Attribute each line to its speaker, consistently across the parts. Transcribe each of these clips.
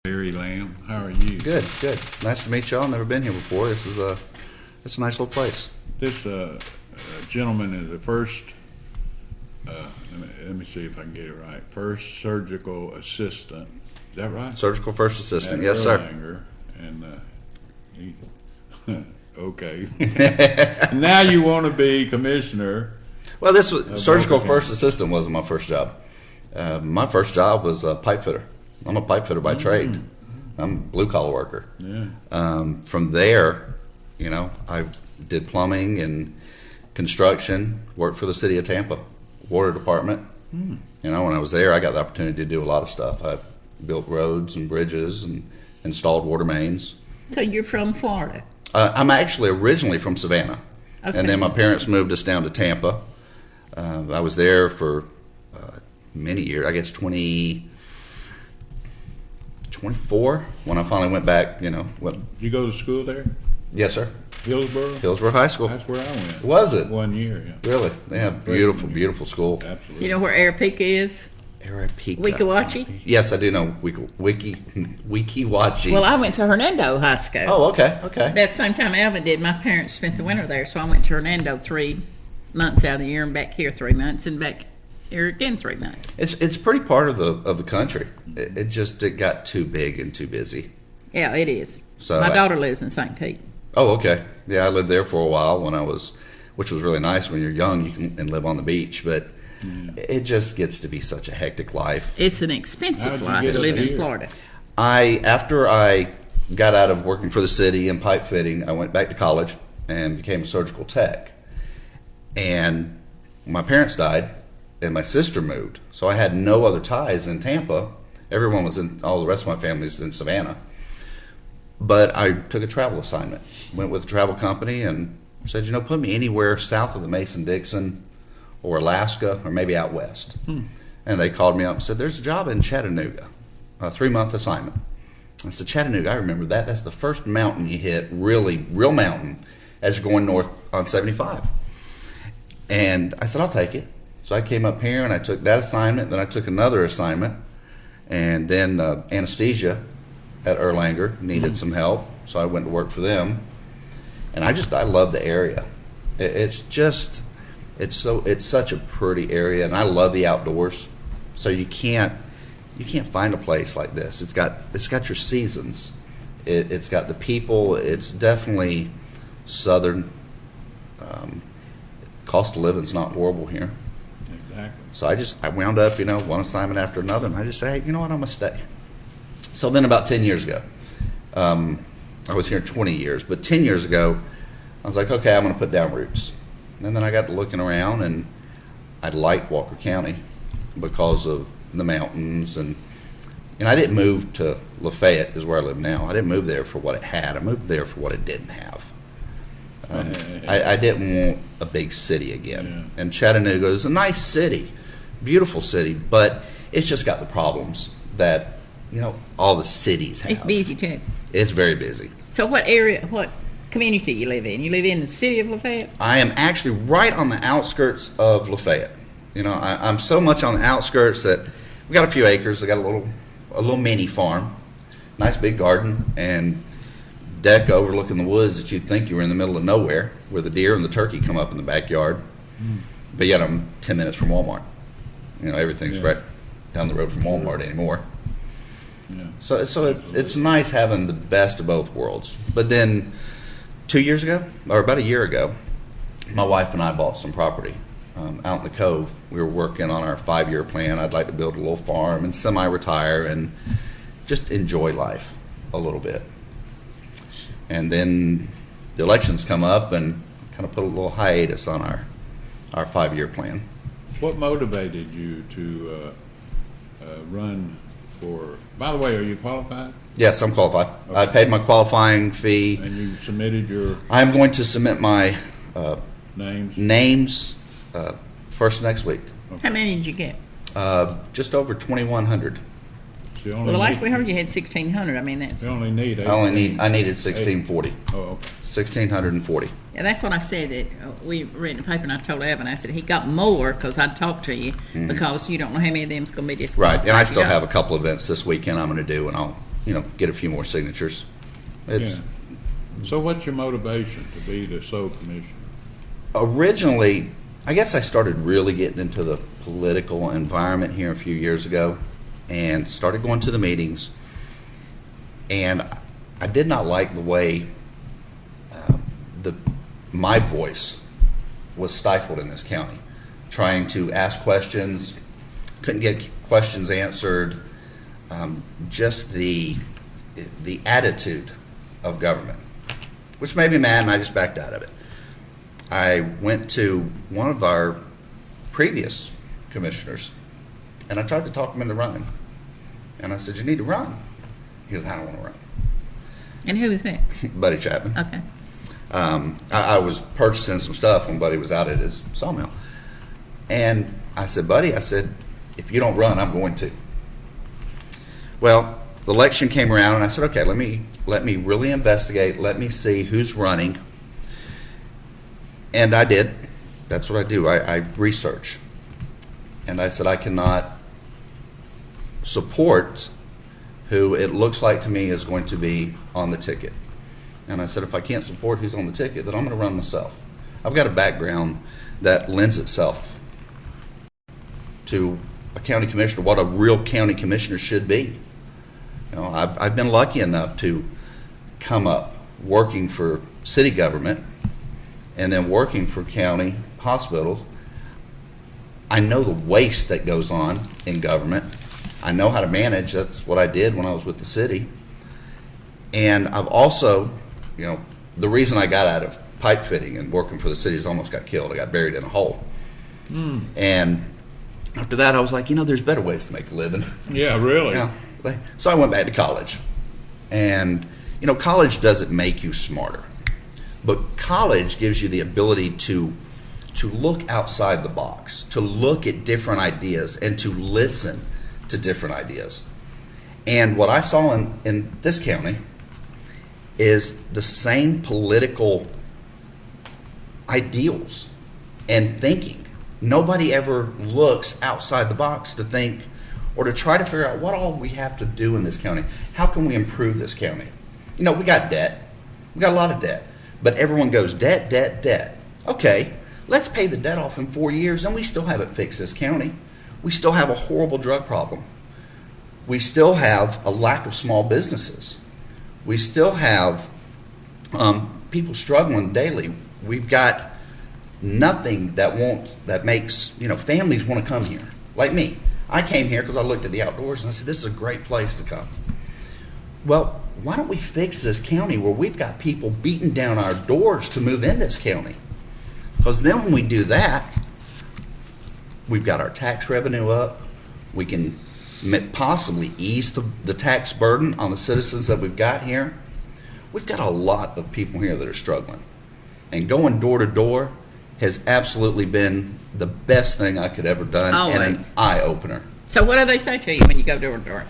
Speaker 1: Harry Lamb. How are you?
Speaker 2: Good, good. Nice to meet y'all. Never been here before. It's a nice little place.
Speaker 1: This gentleman is the first, let me see if I can get it right, first surgical assistant. Is that right?
Speaker 2: Surgical first assistant.
Speaker 1: At
Speaker 2: Yes, sir.
Speaker 1: Erlanger. And he, okay. Now you want to be commissioner.
Speaker 2: Well, this was, surgical
Speaker 1: Boca
Speaker 2: first
Speaker 1: County.
Speaker 2: assistant wasn't my first job. My first job was a pipe fitter. I'm a pipe fitter by trade. I'm a blue collar worker.
Speaker 1: Yeah.
Speaker 2: From there, I did plumbing and construction. Worked for the city of Tampa, water department. When I was there, I got the opportunity to do a lot of stuff. I built roads and bridges and installed water mains.
Speaker 3: So you're from Florida?
Speaker 2: I'm actually originally from Savannah,
Speaker 3: Okay.
Speaker 2: and then my parents moved us down to Tampa. I was there for many years. I guess 24 when I finally went back.
Speaker 1: Did you go to school there?
Speaker 2: Yes, sir.
Speaker 1: Hillsborough?
Speaker 2: Hillsborough High School.
Speaker 1: That's where I went.
Speaker 2: Was it?
Speaker 1: 1 year, yeah.
Speaker 2: Really? They have beautiful, beautiful school.
Speaker 1: Absolutely.
Speaker 3: You know where Arepica is?
Speaker 2: Arepica.
Speaker 3: Wekiwachi? Yes,
Speaker 2: I do know Wekiwachi.
Speaker 3: Well, I went to Hernando High School.
Speaker 2: Oh, okay, okay.
Speaker 3: At the same time Alvin did. My parents spent the winter there, so I went to Hernando 3 months out of the year and back here 3 months and back here again 3 months.
Speaker 2: It's pretty part of the country. It got too big and too busy.
Speaker 3: Yeah, it is.
Speaker 2: So
Speaker 3: My daughter lives in St. Pete.
Speaker 2: Oh, okay. Yeah, I lived there for a while which was really nice. When you're young, you can live on the beach, but it just gets to be such a hectic life.
Speaker 3: It's an expensive
Speaker 1: How'd you
Speaker 3: life
Speaker 1: get
Speaker 3: to
Speaker 1: up
Speaker 3: live in
Speaker 1: here?
Speaker 3: Florida.
Speaker 2: After I got out of working for the city in pipe fitting, I went back to college and became a surgical tech. And my parents died, and my sister moved, so I had no other ties in Tampa. Everyone was all the rest of my family's in Savannah. But I took a travel assignment, went with a travel company, and said, put me anywhere south of the Mason-Dixon or Alaska or maybe out west. And they called me up and said, there's a job in Chattanooga, a 3-month assignment. I said, Chattanooga, I remember that. That's the first mountain you hit, real mountain, as you're going north on 75. And I said, I'll take it. So I came up here and I took that assignment. Then I took another assignment. And then anesthesia at Erlanger needed some help. So I went to work for them. And I love the area. It's such a pretty area. And I love the outdoors. So you can't find a place like this. It's got your seasons. It's got the people. It's definitely southern. Cost of living's not horrible here.
Speaker 1: Exactly.
Speaker 2: So I wound up, one assignment after another, and I just say, hey, you know what, I'm gonna stay. So then about 10 years ago, I was here 20 years, but 10 years ago, I was like, okay, I'm gonna put down roots. And then I got to looking around, and I liked Walker County because of the mountains, and I didn't move to Lafayette, is where I live now. I didn't move there for what it had. I moved there for what it didn't have. I didn't want a big city again.
Speaker 1: Yeah.
Speaker 2: And Chattanooga is a nice city, beautiful city, but it's just got the problems that, all the cities have.
Speaker 3: It's busy too.
Speaker 2: It's very busy.
Speaker 3: So what community you live in? You live in the city of Lafayette?
Speaker 2: I am actually right on the outskirts of Lafayette. I'm so much on the outskirts that we got a few acres. I got a little mini farm, nice big garden, and deck overlooking the woods that you'd think you were in the middle of nowhere, where the deer and the turkey come up in the backyard. But yet I'm 10 minutes from Walmart. Everything's right down the road from Walmart anymore.
Speaker 1: Yeah.
Speaker 2: So it's nice having the best of both worlds. But then 2 years ago, or about a year ago, my wife and I bought some property out in the Cove. We were working on our 5-year plan. I'd like to build a little farm and semi-retire and just enjoy life a little bit. And then the elections come up and kind of put a little hiatus on our 5-year plan.
Speaker 1: What motivated you to run for? By the way, are you qualified?
Speaker 2: Yes, I'm qualified.
Speaker 1: Okay.
Speaker 2: I paid my qualifying fee.
Speaker 1: And you submitted your
Speaker 2: I'm going to submit my
Speaker 1: names?
Speaker 2: names first next week.
Speaker 3: How many did you get?
Speaker 2: Just over 2,100.
Speaker 1: So you only
Speaker 3: Well, the last
Speaker 1: need-
Speaker 3: we heard you had 1,600. I mean, that's
Speaker 1: You only need
Speaker 2: I
Speaker 1: 18.
Speaker 2: needed 1,640.
Speaker 1: Oh, okay.
Speaker 2: 1,640.
Speaker 3: yeah, that's what I said. That we read in the paper, and I told Evan. I said he got more because I talked to you because you don't know how many of them's going to be
Speaker 2: Right,
Speaker 3: disqualified.
Speaker 2: and I still
Speaker 3: You know?
Speaker 2: have a couple events this weekend I'm going to do, and get a few more signatures. It's
Speaker 1: So what's your motivation to be the sole commissioner?
Speaker 2: originally, I guess I started really getting into the political environment here a few years ago and started going to the meetings. And I did not like the way my voice was stifled in this county. Trying to ask questions, couldn't get questions answered. Just the attitude of government, which made me mad, and I just backed out of it. I went to one of our previous commissioners, and I tried to talk him into running. And I said, "You need to run." He goes, "I don't want to run."
Speaker 3: And who is that?
Speaker 2: Buddy Chapman.
Speaker 3: Okay.
Speaker 2: I was purchasing some stuff when Buddy was out at his sawmill. And I said, "Buddy," I said, "if you don't run, I'm going to." Well, the election came around, and I said, "Okay, let me really investigate. Let me see who's running." And I did. That's what I do. I research. And I said, I cannot support who it looks like to me is going to be on the ticket. And I said, if I can't support who's on the ticket, then I'm going to run myself. I've got a background that lends itself to a county commissioner, what a real county commissioner should be. I've been lucky enough to come up working for city government and then working for county hospitals. I know the waste that goes on in government. I know how to manage. That's what I did when I was with the city. And I've also, the reason I got out of pipe fitting and working for the city is I almost got killed. I got buried in a hole. And after that, I was like, there's better ways to make a living.
Speaker 1: Yeah, really?
Speaker 2: So I went back to college. And, college doesn't make you smarter. But college gives you the ability to look outside the box, to look at different ideas, and to listen to different ideas. And what I saw in this county is the same political ideals and thinking. Nobody ever looks outside the box to think or to try to figure out what all we have to do in this county. How can we improve this county? We got debt. We got a lot of debt. But everyone goes, debt, debt, debt. Okay, let's pay the debt off in 4 years, and we still haven't fixed this county. We still have a horrible drug problem. We still have a lack of small businesses. We still have people struggling daily. We've got nothing that makes families want to come here. Like me, I came here because I looked at the outdoors and I said, this is a great place to come. Well, why don't we fix this county where we've got people beating down our doors to move in this county? Because then when we do that, we've got our tax revenue up. We can possibly ease the tax burden on the citizens that we've got here. We've got a lot of people here that are struggling. And going door to door has absolutely been the best thing I could ever done. And an eye-opener.
Speaker 3: So what do they say to you when you go door to door?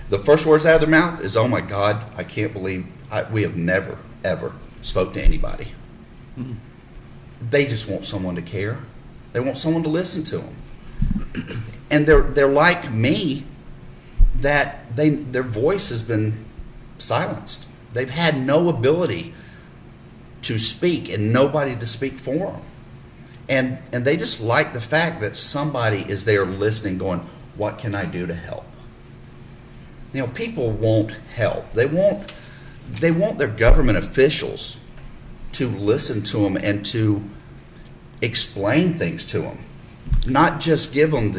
Speaker 2: The first words out of their mouth is, "Oh my God, I can't believe we have never, ever spoke to anybody." Mm-hmm. They just want someone to care. They want someone to listen to them. And they're like me, that their voice has been silenced. They've had no ability to speak and nobody to speak for them. And they just like the fact that somebody is there listening, going, what can I do to help? People want help. They want their government officials to listen to them and to explain things to them. Not just give them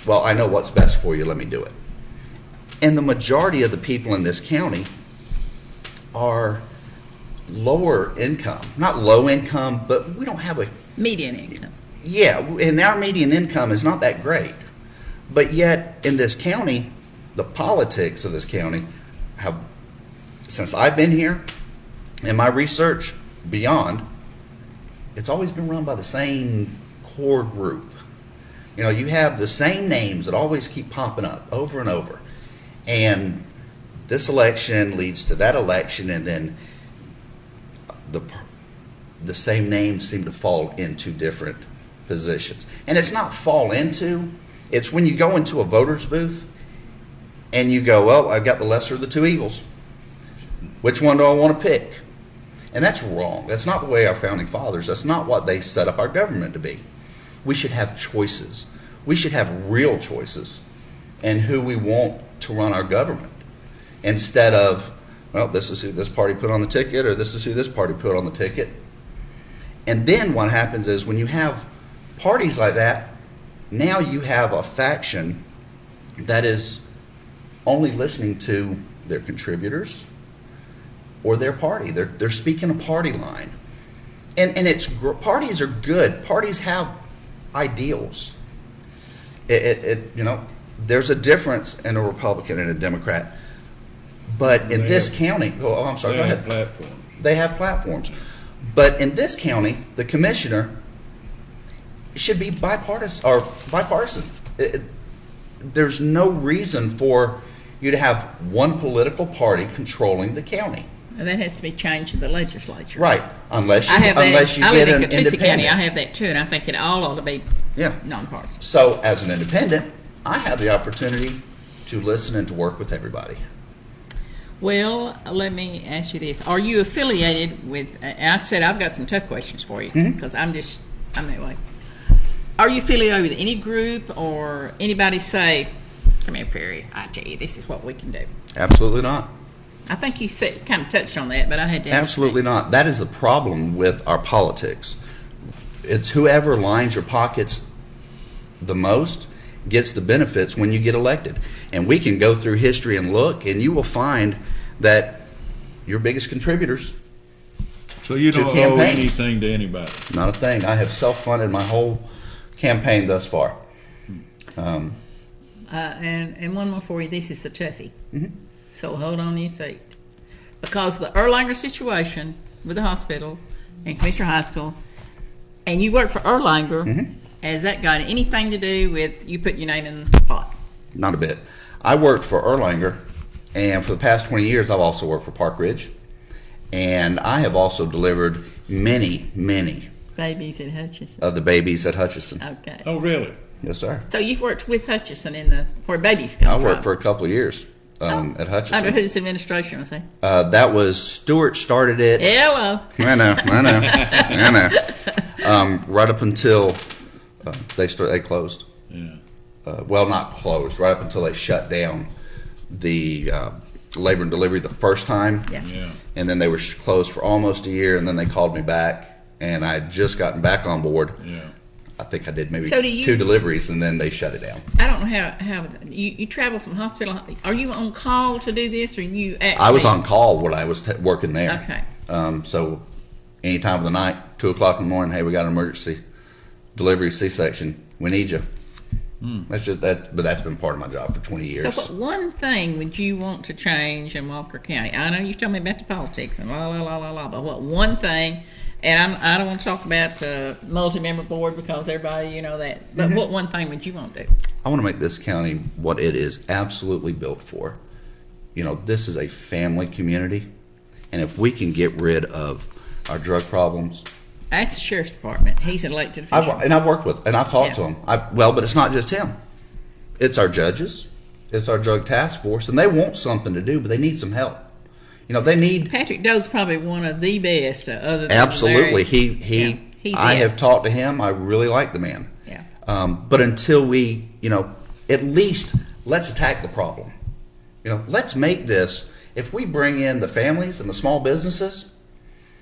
Speaker 2: well, I know what's best for you, let me do it. And the majority of the people in this county are lower income. Not low income, but we don't have a...
Speaker 3: Median income.
Speaker 2: Yeah, and our median income is not that great. But yet, in this county, the politics of this county have, since I've been here, and my research beyond, it's always been run by the same core group. You have the same names that always keep popping up over and over. And this election leads to that election, and then the same names seem to fall into different positions. And it's not fall into, it's when you go into a voter's booth And you go, well, I've got the lesser of the two evils. Which one do I want to pick? And that's wrong. That's not the way our founding fathers, that's not what they set up our government to be. We should have choices. We should have real choices in who we want to run our government. Instead of, well, this is who this party put on the ticket, or this is who this party put on the ticket. And then what happens is when you have parties like that, now you have a faction that is only listening to their contributors or their party. They're speaking a party line. And parties are good. Parties have ideals. There's a difference in a Republican and a Democrat. But in this county, I'm sorry, go ahead.
Speaker 1: Platforms.
Speaker 2: They have platforms. But in this county, the commissioner should be bipartisan. There's no reason for you to have one political party controlling the county.
Speaker 3: And that has to be changed in the legislature.
Speaker 2: Right. Unless you
Speaker 3: I
Speaker 2: get
Speaker 3: live in
Speaker 2: an
Speaker 3: Catoosa County. I
Speaker 2: independent.
Speaker 3: have that too, and I think it all ought to be
Speaker 2: Yeah.
Speaker 3: nonpartisan.
Speaker 2: So as an independent, I have the opportunity to listen and to work with everybody.
Speaker 3: Well, let me ask you this. Are you affiliated with, I said I've got some tough questions for you, because I'm that way. Are you affiliated with any group or anybody say, come here, Perry, I tell you, this is what we can do?
Speaker 2: Absolutely not.
Speaker 3: I think you kind of touched on that, but I had to ask.
Speaker 2: Absolutely not. That is the problem with our politics. It's whoever lines your pockets the most gets the benefits when you get elected. And we can go through history and look, and you will find that your biggest contributors,
Speaker 1: So you
Speaker 2: to
Speaker 1: don't owe
Speaker 2: campaigns.
Speaker 1: anything to anybody.
Speaker 2: not a thing. I have self-funded my whole campaign thus far.
Speaker 3: And one more for you. This is the toughie. So hold on to your seat. Because the Erlanger situation with the hospital and Commissioner High School, and you work for Erlanger, has that got anything to do with you putting your name in the pot?
Speaker 2: Not a bit. I worked for Erlanger, and for the past 20 years, I've also worked for Park Ridge. And I have also delivered many, many
Speaker 3: Babies at Hutchinson.
Speaker 2: of the babies at Hutchinson.
Speaker 3: Okay.
Speaker 1: Oh, really?
Speaker 2: Yes, sir.
Speaker 3: So you've worked with Hutchinson where babies come
Speaker 2: I
Speaker 3: from.
Speaker 2: worked for a couple of years at
Speaker 3: Under
Speaker 2: Hutchinson.
Speaker 3: whose administration was that?
Speaker 2: That was Stewart started it.
Speaker 3: Yeah, well,
Speaker 2: I know. Right up until they closed.
Speaker 1: Yeah.
Speaker 2: Well, not closed. Right up until they shut down the labor and delivery the first time.
Speaker 3: yeah.
Speaker 1: Yeah.
Speaker 2: And then they were closed for almost a year, and then they called me back, and I had just gotten back on board.
Speaker 1: Yeah.
Speaker 2: I think I did maybe
Speaker 3: So do you-
Speaker 2: 2 deliveries, and then they shut it down.
Speaker 3: I don't know how you travel from hospital. Are you on call to do this, or you actually?
Speaker 2: I was on call when I was working there.
Speaker 3: Okay.
Speaker 2: So any time of the night, 2 o'clock in the morning, hey, we got an emergency delivery, C-section. We need you. That's just that, but that's been part of my job for 20 years.
Speaker 3: So what one thing would you want to change in Walker County? I know you told me about the politics and la, but what one thing, and I don't want to talk about multi-member board because everybody, you know that, but what one thing would you want to do?
Speaker 2: I want to make this county what it is absolutely built for. You know, this is a family community, and if we can get rid of our drug problems,
Speaker 3: That's the sheriff's department. He's an elected official.
Speaker 2: I've worked with, and I've talked to
Speaker 3: Yeah.
Speaker 2: him. But it's not just him. It's our judges, it's our drug task force, and they want something to do, but they need some help. You know, they need.
Speaker 3: Patrick Doe's probably one of the best. Other than
Speaker 2: Absolutely.
Speaker 3: Larry.
Speaker 2: He I
Speaker 3: it.
Speaker 2: have talked to him. I really like the man.
Speaker 3: Yeah.
Speaker 2: But until we, at least let's attack the problem. Let's make this, if we bring in the families and the small businesses,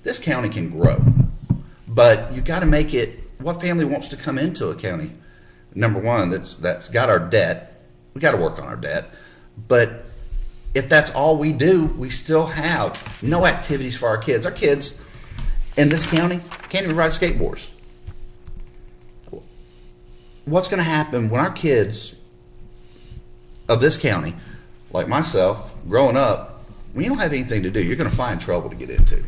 Speaker 2: this county can grow. But you got to make it, what family wants to come into a county? Number one, that's got our debt. We got to work on our debt. But if that's all we do, we still have no activities for our kids. Our kids in this county can't even ride skateboards. What's going to happen when our kids of this county, like myself, growing up, when you don't have anything to do, you're going to find trouble to get into.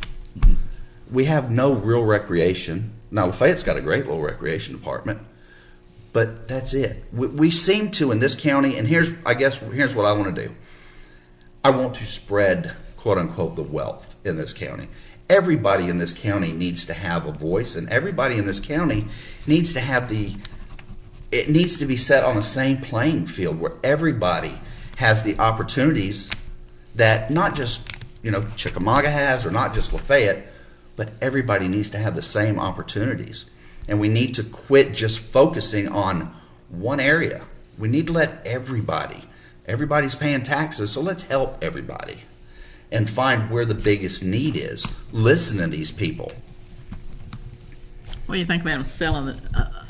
Speaker 2: We have no real recreation. Now, Lafayette's got a great little recreation department, but that's it. We seem to in this county, and here's what I want to do. I want to spread, quote unquote, the wealth in this county. Everybody in this county needs to have a voice, and everybody in this county needs to have it needs to be set on the same playing field where everybody has the opportunities that not just, Chickamauga has, or not just Lafayette, but everybody needs to have the same opportunities. And we need to quit just focusing on one area. We need to let everybody's paying taxes, so let's help everybody and find where the biggest need is. Listen to these people.
Speaker 3: What do you think about them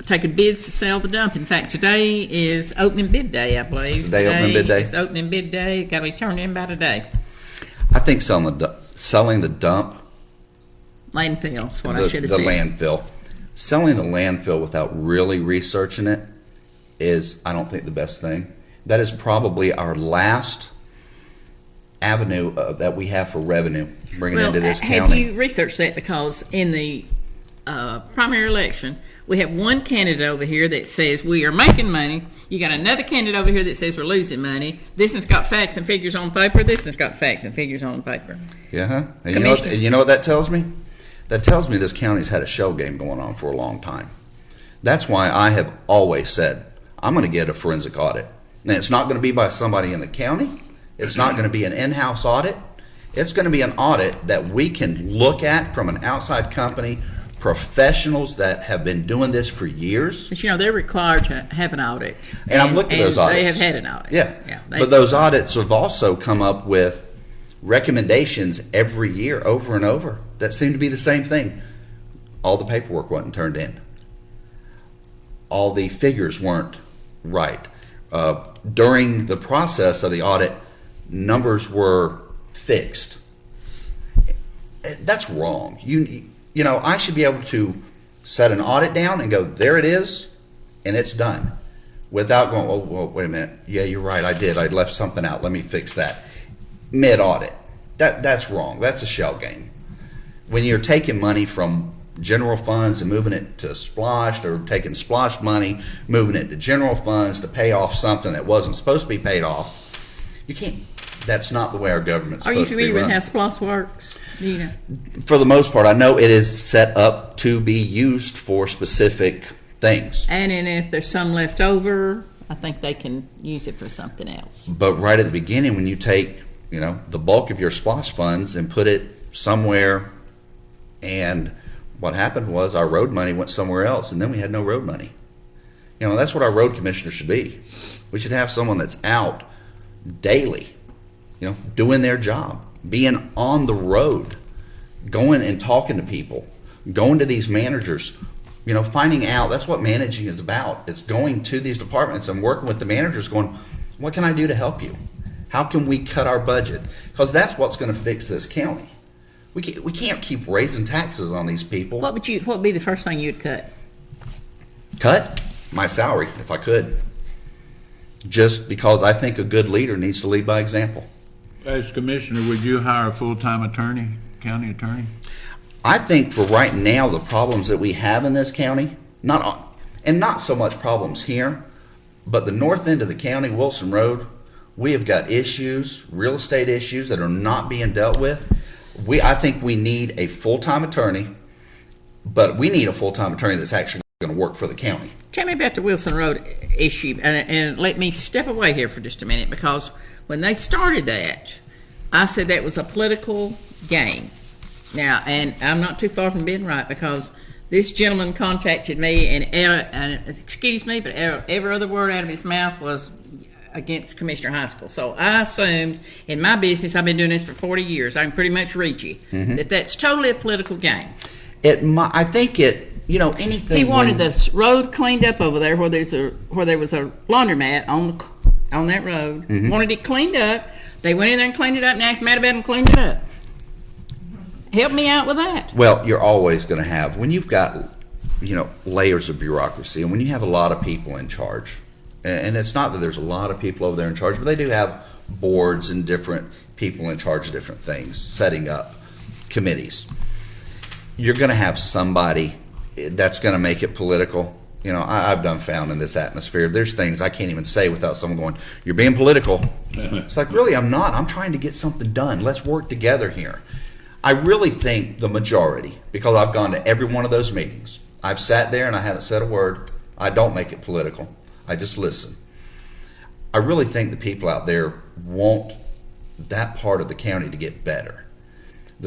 Speaker 3: taking bids to sell the dump? In fact, today is opening bid day, I believe.
Speaker 2: Today opening bid day?
Speaker 3: It's opening bid day. Got to be turned in by today.
Speaker 2: I think selling the dump,
Speaker 3: Landfills, what I should have
Speaker 2: the
Speaker 3: said.
Speaker 2: landfill, selling the landfill without really researching it is, I don't think, the best thing. That is probably our last avenue that we have for revenue bringing into this
Speaker 3: have
Speaker 2: county.
Speaker 3: you researched that? Because in the primary election, we have one candidate over here that says we are making money. You got another candidate over here that says we're losing money. This one's got facts and figures on paper. This one's got facts and figures on paper.
Speaker 2: Yeah, and
Speaker 3: Commissioner.
Speaker 2: you know what that tells me? That tells me this county's had a shell game going on for a long time. That's why I have always said I'm going to get a forensic audit. Now, it's not going to be by somebody in the county. It's not going to be an in-house audit. It's going to be an audit that we can look at from an outside company, professionals that have been doing this for years.
Speaker 3: But they're required to have an audit.
Speaker 2: And I've looked at those audits.
Speaker 3: They have had an audit.
Speaker 2: Yeah. But those audits have also come up with recommendations every year over and over that seem to be the same thing. All the paperwork wasn't turned in. All the figures weren't right. During the process of the audit, numbers were fixed. That's wrong. I should be able to set an audit down and go, there it is, and it's done, without going, oh, well, wait a minute. Yeah, you're right. I did. I left something out. Let me fix that. Mid-audit. That's wrong. That's a shell game. When you're taking money from general funds and moving it to Splosh, or taking Splosh money, moving it to general funds to pay off something that wasn't supposed to be paid off, you can't. That's not the way our government's
Speaker 3: Are you
Speaker 2: supposed to be
Speaker 3: familiar
Speaker 2: run.
Speaker 3: with how SPLOST works? Do you know?
Speaker 2: For the most part, I know it is set up to be used for specific things.
Speaker 3: And then if there's some left over, I think they can use it for something else.
Speaker 2: But right at the beginning, when you take, the bulk of your SPLOST funds and put it somewhere, and what happened was our road money went somewhere else, and then we had no road money. That's what our road commissioner should be. We should have someone that's out daily, doing their job, being on the road, going and talking to people, going to these managers, finding out. That's what managing is about. It's going to these departments and working with the managers, going, what can I do to help you? How can we cut our budget? Because that's what's going to fix this county. We can't keep raising taxes on these people.
Speaker 3: What would be the first thing you'd cut?
Speaker 2: Cut my salary if I could. Just because I think a good leader needs to lead by example.
Speaker 1: As commissioner, would you hire a full-time attorney, county attorney?
Speaker 2: I think for right now, the problems that we have in this county, not so much problems here, but the north end of the county, Wilson Road, we have got issues, real estate issues that are not being dealt with. I think we need a full-time attorney, but we need a full-time attorney that's actually going to work for the county.
Speaker 3: Tell me about the Wilson Road issue, and let me step away here for just a minute, because when they started that, I said that was a political game. Now, and I'm not too far from being right, because this gentleman contacted me, and excuse me, but every other word out of his mouth was against Commissioner Haskell. So I assumed, in my business, I've been doing this for 40 years, I can pretty much read you, that's totally a political game.
Speaker 2: I think anything.
Speaker 3: He wanted this road cleaned up over there where there was a laundromat on that road. Wanted it cleaned up. They went in there and cleaned it up, and asked Matt about it and cleaned it up. Help me out with that.
Speaker 2: Well, you're always going to have, when you've got, layers of bureaucracy, and when you have a lot of people in charge, and it's not that there's a lot of people over there in charge, but they do have boards and different people in charge of different things, setting up committees. You're going to have somebody that's going to make it political. I've done found in this atmosphere, there's things I can't even say without someone going, you're being political. It's like, really, I'm not. I'm trying to get something done. Let's work together here. I really think the majority, because I've gone to every one of those meetings, I've sat there and I haven't said a word. I don't make it political. I just listen. I really think the people out there want that part of the county to get better.